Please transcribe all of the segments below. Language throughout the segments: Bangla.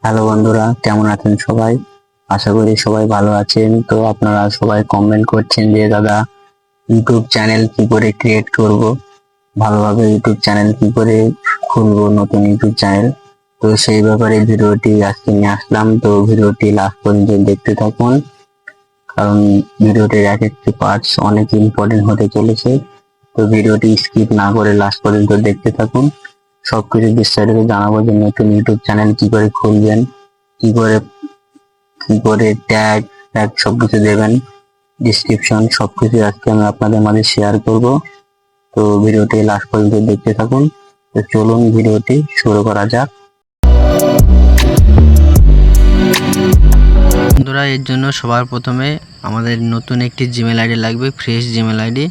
হ্যালো বন্ধুরা, কেমন আছেন সবাই? আশা করি সবাই ভালো আছেন। তো আপনারা সবাই কমেন্ট করছেন যে দাদা ইউটিউব চ্যানেল কি করে ক্রিয়েট করব, ভালোভাবে ইউটিউব চ্যানেল কি করে খুলবো, নতুন ইউটিউব চ্যানেল। তো সেই ব্যাপারে ভিডিওটি আজকে নিয়ে আসলাম। তো ভিডিওটি লাস্ট পর্যন্ত দেখতে থাকুন, কারণ ভিডিওটির এক একটি পার্টস অনেক ইম্পর্টেন্ট হতে চলেছে। তো ভিডিওটি স্কিপ না করে লাস্ট পর্যন্ত দেখতে থাকুন। সবকিছু বিস্তারিত জানাবো যে নতুন ইউটিউব চ্যানেল কি করে খুলবেন, কি করে ট্যাগ ট্যাগ সবকিছু দেবেন, ডিসক্রিপশন সবকিছু আজকে আমি আপনাদের মাঝে শেয়ার করব। তো ভিডিওটি লাস্ট পর্যন্ত দেখতে থাকুন। তো চলুন ভিডিওটি শুরু করা যাক। বন্ধুরা, এর জন্য সবার প্রথমে আমাদের নতুন একটি জিমেল আইডি লাগবে, ফ্রেশ জিমেল আইডি।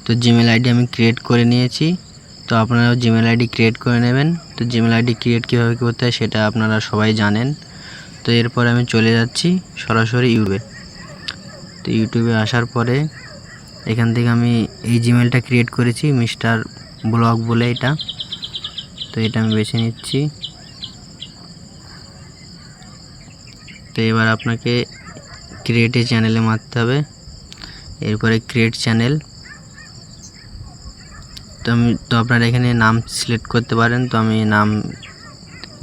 তো জিমেল আইডি আমি ক্রিয়েট করে নিয়েছি। তো আপনারাও জিমেল আইডি ক্রিয়েট করে নেবেন। তো জিমেল আইডি ক্রিয়েট কীভাবে করতে হয় সেটা আপনারা সবাই জানেন। তো এরপর আমি চলে যাচ্ছি সরাসরি ইউটিউবে। তো ইউটিউবে আসার পরে এখান থেকে আমি এই জিমেলটা ক্রিয়েট করেছি, মিস্টার ব্লগ বলে এটা। তো এটা আমি বেছে নিচ্ছি। তো এবার আপনাকে ক্রিয়েট এ চ্যানেলে মারতে হবে। এরপরে ক্রিয়েট চ্যানেল। তো আপনারা এখানে নাম সিলেক্ট করতে পারেন। তো আমি নাম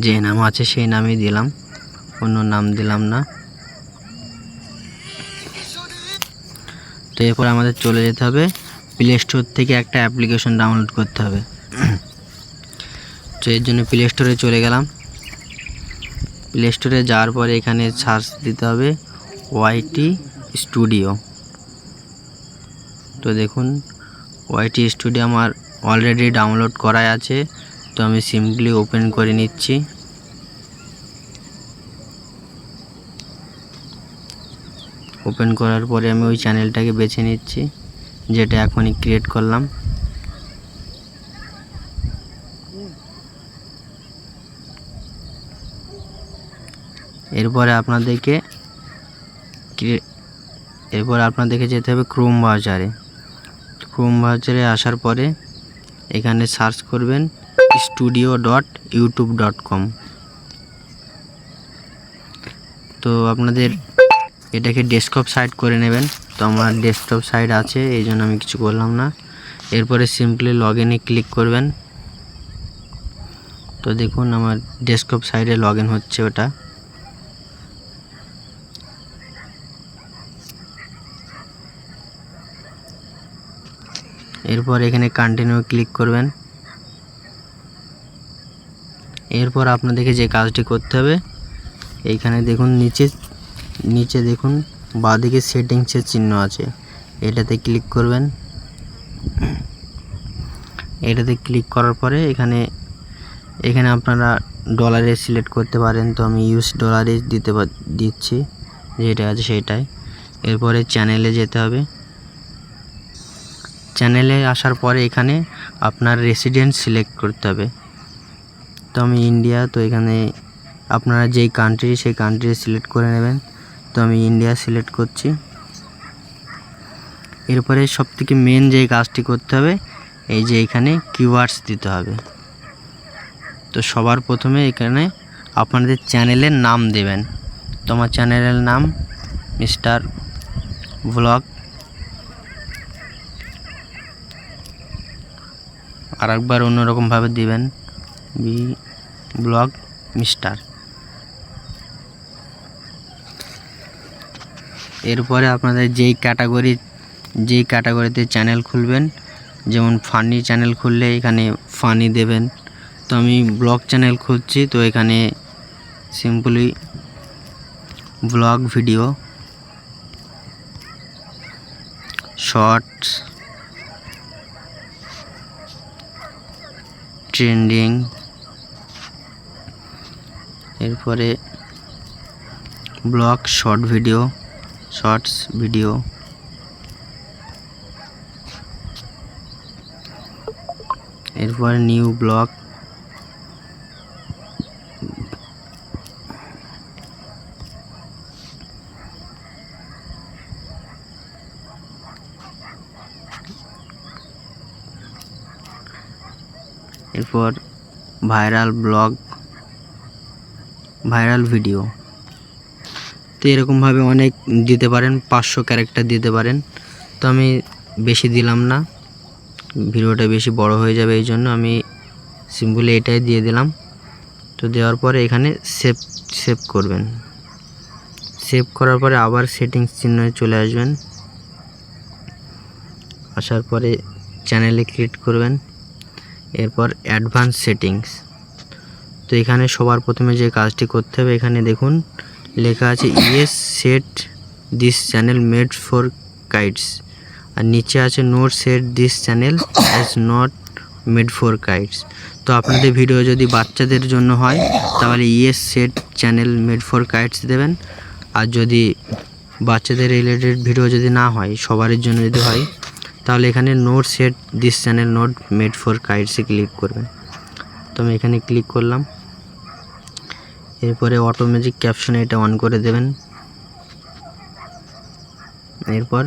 যে নাম আছে সেই নামই দিলাম, অন্য নাম দিলাম না। তো এরপর আমাদের চলে যেতে হবে প্লে স্টোর থেকে একটা অ্যাপ্লিকেশন ডাউনলোড করতে হবে। তো এর জন্য প্লে স্টোরে চলে গেলাম। প্লে স্টোরে যাওয়ার পরে এখানে সার্চ দিতে হবে ওয়াইটি স্টুডিও। তো দেখুন ওয়াইটি স্টুডিও আমার অলরেডি ডাউনলোড করাই আছে। তো আমি সিম্পলি ওপেন করে নিচ্ছি। ওপেন করার পরে আমি ওই চ্যানেলটাকে বেছে নিচ্ছি যেটা এখনই ক্রিয়েট করলাম। এরপরে আপনাদেরকে যেতে হবে ক্রোম ব্রাউজারে। ক্রোম ব্রাউজারে আসার পরে এখানে সার্চ করবেন studio.youtube.com। তো আপনাদের এটাকে ডেস্কটপ সাইট করে নেবেন। তো আমার ডেস্কটপ সাইট আছে, এই জন্য আমি কিছু করলাম না। এরপরে সিম্পলি লগ ইনে ক্লিক করবেন। তো দেখুন আমার ডেস্কটপ সাইটে লগ ইন হচ্ছে ওটা। এরপর এখানে কন্টিনিউ ক্লিক করবেন। এরপর আপনাদেরকে যে কাজটি করতে হবে, এইখানে দেখুন নিচে দেখুন বাঁদিকে সেটিংসের চিহ্ন আছে, এটাতে ক্লিক করবেন। এটাতে ক্লিক করার পরে এখানে আপনারা ডলারে সিলেক্ট করতে পারেন। তো আমি ইউজ ডলারে দিচ্ছি, যেটা আছে সেটাই। এরপরে চ্যানেলে যেতে হবে। চ্যানেলে আসার পরে এখানে আপনার রেসিডেন্ট সিলেক্ট করতে হবে। তো আমি ইন্ডিয়া, তো এখানে আপনারা যেই কান্ট্রি সেই কান্ট্রি সিলেক্ট করে নেবেন। তো আমি ইন্ডিয়া সিলেক্ট করছি। এরপরে সবথেকে মেন যে কাজটি করতে হবে, এই যে এখানে কিওয়ার্ডস দিতে হবে। তো সবার প্রথমে এখানে আপনাদের চ্যানেলের নাম দেবেন। তো আমার চ্যানেলের নাম মিস্টার ব্লগ। আর একবার অন্যরকমভাবে দিবেন, ব্লগ মিস্টার। এরপরে আপনাদের যেই ক্যাটাগরিতে চ্যানেল খুলবেন, যেমন ফানি চ্যানেল খুললে এখানে ফানি দেবেন। তো আমি ব্লগ চ্যানেল খুলছি, তো এখানে simply vlog video, shorts, trending, এরপরে ব্লগ শর্টস ভিডিও, এরপরে নিউ ব্লগ, এরপর ভাইরাল ব্লগ, ভাইরাল ভিডিও। তো এরকমভাবে অনেক দিতে পারেন, 500 ক্যারেক্টার দিতে পারেন। তো আমি বেশি দিলাম না, ভিডিওটা বেশি বড় হয়ে যাবে, এই জন্য আমি সিম্পলি এটাই দিয়ে দিলাম। তো দেওয়ার পরে এখানে সেভ করবেন। সেভ করার পরে আবার সেটিংস চিহ্নে চলে আসবেন। আসার পরে চ্যানেলে ক্লিক করবেন, এরপর অ্যাডভান্স সেটিংস। তো এখানে সবার প্রথমে যে কাজটি করতে হবে, এখানে দেখুন লেখা আছে yes set this channel made for kids, আর নিচে আছে not set this channel as not made for kids. তো আপনাদের ভিডিও যদি বাচ্চাদের জন্য হয় তাহলে yes set channel made for kids দেবেন, আর যদি বাচ্চাদের রিলেটেড ভিডিও যদি না হয়, সবার জন্য যদি হয়, তাহলে এখানে not set this channel not made for কাইটসে ক্লিক করবেন। তো আমি এখানে ক্লিক করলাম। এরপরে অটোমেটিক ক্যাপশনে এটা অন করে দেবেন। এরপর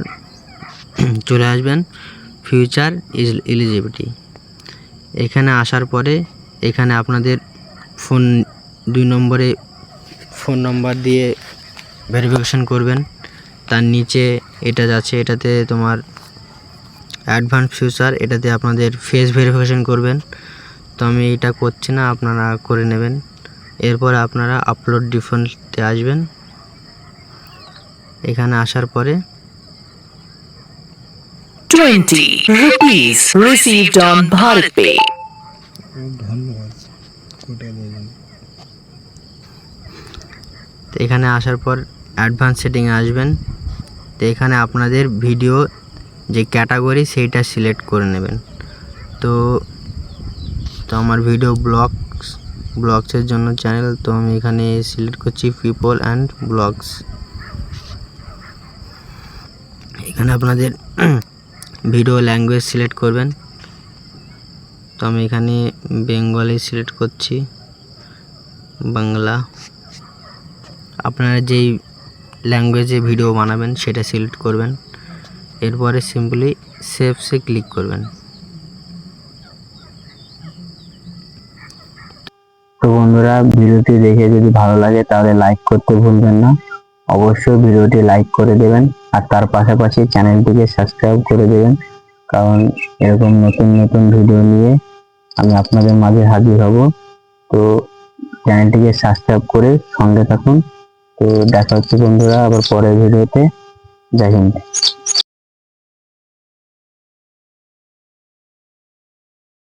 চলে আসবেন ফিউচার এলিজিবিলিটি। এখানে আসার পরে এখানে আপনাদের ফোন 2 নম্বরে ফোন নাম্বার দিয়ে ভেরিফিকেশন করবেন। তার নিচে এটা যাচ্ছে, এটাতে তোমার অ্যাডভান্স ফিউচার, এটাতে আপনাদের ফেস ভেরিফিকেশন করবেন। তো আমি এটা করছি না, আপনারা করে নেবেন। এরপর আপনারা আপলোড ডিফল্টে আসবেন। এখানে আসার পরে 20 rupees received on Bharat Pay. তো এখানে আসার পর অ্যাডভান্স সেটিংয়ে আসবেন। তো এখানে আপনাদের ভিডিও যে ক্যাটাগরি সেইটা সিলেক্ট করে নেবেন। তো আমার ভিডিও ব্লগসের জন্য চ্যানেল, তো আমি এখানে সিলেক্ট করছি পিপল অ্যান্ড ব্লগস। এখানে আপনাদের ভিডিও ল্যাঙ্গুয়েজ সিলেক্ট করবেন। তো আমি এখানে বেঙ্গলি সিলেক্ট করছি, বাংলা। আপনারা যেই ল্যাঙ্গুয়েজে ভিডিও বানাবেন সেটা সিলেক্ট করবেন। এরপরে সিম্পলি সেভসে ক্লিক করবেন। তো বন্ধুরা, ভিডিওটি দেখে যদি ভালো লাগে তাহলে লাইক করতে ভুলবেন না। অবশ্যই ভিডিওটি লাইক করে দেবেন, আর তার পাশাপাশি চ্যানেলটিকে সাবস্ক্রাইব করে দেবেন, কারণ এরকম নতুন নতুন ভিডিও নিয়ে আমি আপনাদের মাঝে হাজির হব। তো চ্যানেলটিকে সাবস্ক্রাইব করে সঙ্গে থাকুন। তো দেখা হচ্ছে বন্ধুরা আবার পরের ভিডিওতে। জয় হিন্দ।